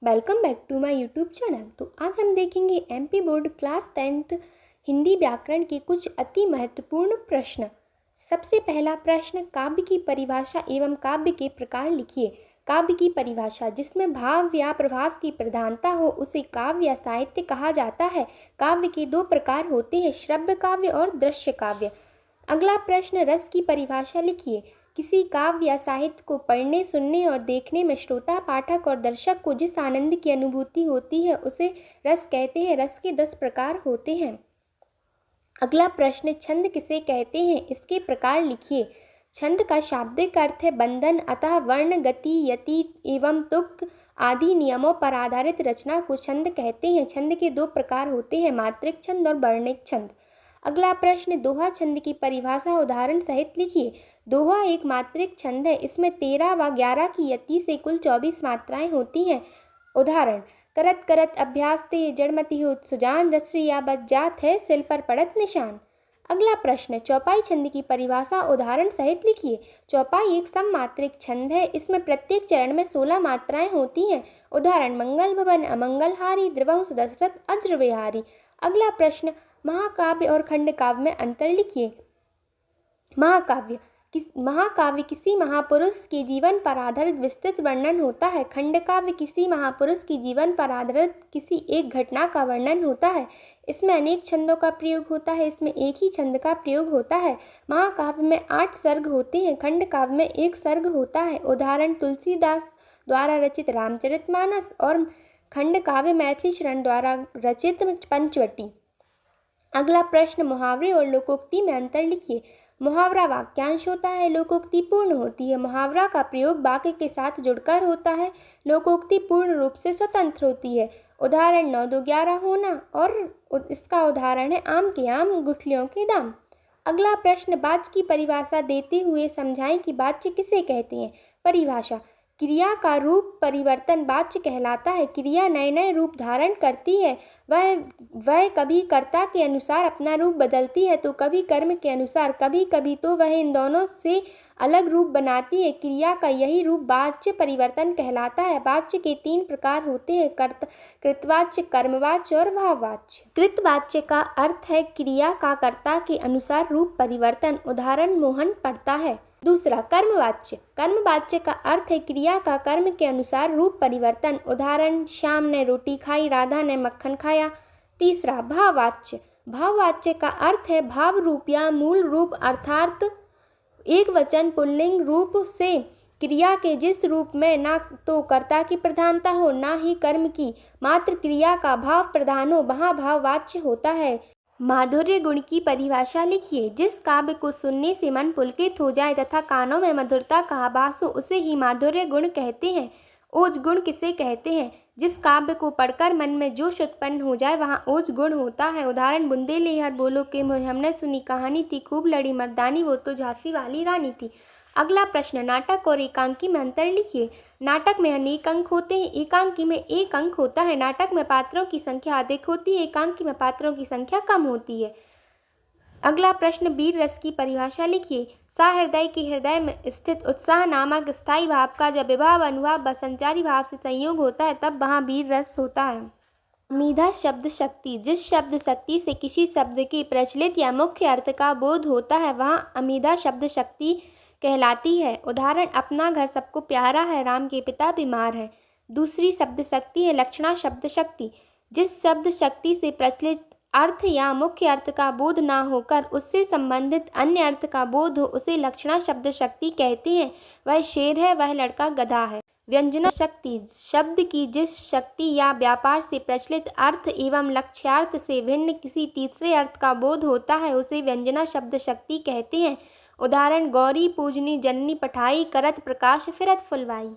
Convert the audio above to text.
Welcome back to my YouTube channel. तो आज हम देखेंगे MP board class 10th Hindi व्याकरण के कुछ अति महत्वपूर्ण प्रश्न। सबसे पहला प्रश्न, काव्य की परिभाषा एवं काव्य के प्रकार लिखिए। काव्य की परिभाषा, जिसमें भाव या प्रभाव की प्रधानता हो उसे काव्य या साहित्य कहा जाता है। काव्य के दो प्रकार होते हैं, श्रव्य काव्य और दृश्य काव्य। अगला प्रश्न, रस की परिभाषा लिखिए। किसी काव्य या साहित्य को पढ़ने, सुनने और देखने में श्रोता, पाठक और दर्शक को जिस आनंद की अनुभूति होती है उसे रस कहते हैं। रस के 10 प्रकार होते हैं। अगला प्रश्न, छंद किसे कहते हैं, इसके प्रकार लिखिए। छंद का शाब्दिक अर्थ है बंधन, अतः वर्ण, गति, यति एवं तुक आदि नियमों पर आधारित रचना को छंद कहते हैं। छंद के दो प्रकार होते हैं, मात्रिक छंद और वर्णिक छंद। अगला प्रश्न, दोहा छंद की परिभाषा उदाहरण सहित लिखिए। दोहा एक मात्रिक छंद है, इसमें 13 व 11 की यति से कुल 24 मात्राएं होती हैं। उदाहरण, करत करत अभ्यास ते जड़मति हो सुजान, रसरी या बद जात है सिल पर पड़त निशान। अगला प्रश्न, चौपाई छंद की परिभाषा उदाहरण सहित लिखिए। चौपाई एक सममात्रिक छंद है, इसमें प्रत्येक चरण में 16 मात्राएं होती हैं। उदाहरण, मंगल भवन अमंगलहारी, द्रवहु सुदशरथ अज्र विहारी। अगला प्रश्न, महाकाव्य और खंड काव्य में अंतर लिखिए। महाकाव्य किसी महापुरुष के जीवन पर आधारित विस्तृत वर्णन होता है। खंड काव्य किसी महापुरुष के जीवन पर आधारित किसी एक घटना का वर्णन होता है। इसमें अनेक छंदों का प्रयोग होता है, इसमें एक ही छंद का प्रयोग होता है। महाकाव्य में 8 सर्ग होते हैं, खंड काव्य में 1 सर्ग होता है। उदाहरण, तुलसीदास द्वारा रचित रामचरितमानस और खंड काव्य मैथिली शरण द्वारा रचित पंचवटी। अगला प्रश्न, मुहावरे और लोकोक्ति में अंतर लिखिए। मुहावरा वाक्यांश होता है, लोकोक्ति पूर्ण होती है। मुहावरा का प्रयोग वाक्य के साथ जुड़कर होता है, लोकोक्ति पूर्ण रूप से स्वतंत्र होती है। उदाहरण, 9 2 11 होना और इसका उदाहरण है आम के आम गुठलियों के दाम। अगला प्रश्न, वाच्य की परिभाषा देते हुए समझाएं कि वाच्य किसे कहते हैं। परिभाषा, क्रिया का रूप परिवर्तन वाच्य कहलाता है। क्रिया नए नए रूप धारण करती है, वह कभी कर्ता के अनुसार अपना रूप बदलती है तो कभी कर्म के अनुसार, कभी कभी तो वह इन दोनों से अलग रूप बनाती है। क्रिया का यही रूप वाच्य परिवर्तन कहलाता है। वाच्य के 3 प्रकार होते हैं, कृतवाच्य, कर्मवाच्य और भाववाच्य। कृतवाच्य का अर्थ है क्रिया का कर्ता के अनुसार रूप परिवर्तन। उदाहरण, मोहन पढ़ता है। दूसरा, कर्मवाच्य का अर्थ है क्रिया का कर्म के अनुसार रूप परिवर्तन। उदाहरण, श्याम ने रोटी खाई, राधा ने मक्खन खाया। तीसरा, भाववाच्य का अर्थ है भाव रूप या मूल रूप, अर्थात एक वचन पुल्लिंग रूप से क्रिया के जिस रूप में ना तो कर्ता की प्रधानता हो ना ही कर्म की, मात्र क्रिया का भाव प्रधान हो, वहाँ भाववाच्य होता है। माधुर्य गुण की परिभाषा लिखिए। जिस काव्य को सुनने से मन पुलकित हो जाए तथा कानों में मधुरता का आभास हो उसे ही माधुर्य गुण कहते हैं। ओज गुण किसे कहते हैं। जिस काव्य को पढ़कर मन में जोश उत्पन्न हो जाए वहाँ ओज गुण होता है। उदाहरण, बुंदेले हर बोलो के मोहे, हमने सुनी कहानी थी, खूब लड़ी मर्दानी, वो तो झांसी वाली रानी थी। अगला प्रश्न, नाटक और एकांकी में अंतर लिखिए। नाटक में अनेक अंक होते हैं, एकांकी में 1 अंक होता है। नाटक में पात्रों की संख्या अधिक होती है, एकांकी में पात्रों की संख्या कम होती है। अगला प्रश्न, वीर रस की परिभाषा लिखिए। सहृदय के हृदय में स्थित उत्साह नामक स्थायी भाव का जब विभाव, अनुभाव व संचारी भाव से संयोग होता है तब वहाँ वीर रस होता है। अमीधा शब्द शक्ति, जिस शब्द शक्ति से किसी शब्द के प्रचलित या मुख्य अर्थ का बोध होता है वहाँ अमीधा शब्द शक्ति कहलाती है। उदाहरण, अपना घर सबको प्यारा है, राम के पिता बीमार है। दूसरी शब्द शक्ति है लक्षणा शब्द शक्ति। जिस शब्द शक्ति से प्रचलित अर्थ या मुख्य अर्थ का बोध ना होकर उससे संबंधित अन्य अर्थ का बोध हो उसे लक्षणा शब्द शक्ति कहते हैं। वह शेर है, वह लड़का गधा है। व्यंजना शक्ति, शब्द की जिस शक्ति या व्यापार से प्रचलित अर्थ एवं लक्ष्यार्थ से भिन्न किसी तीसरे अर्थ का बोध होता है उसे व्यंजना शब्द शक्ति कहते हैं। उदाहरण, गौरी पूजनी जननी पठाई, करत प्रकाश फिरत फुलवाई।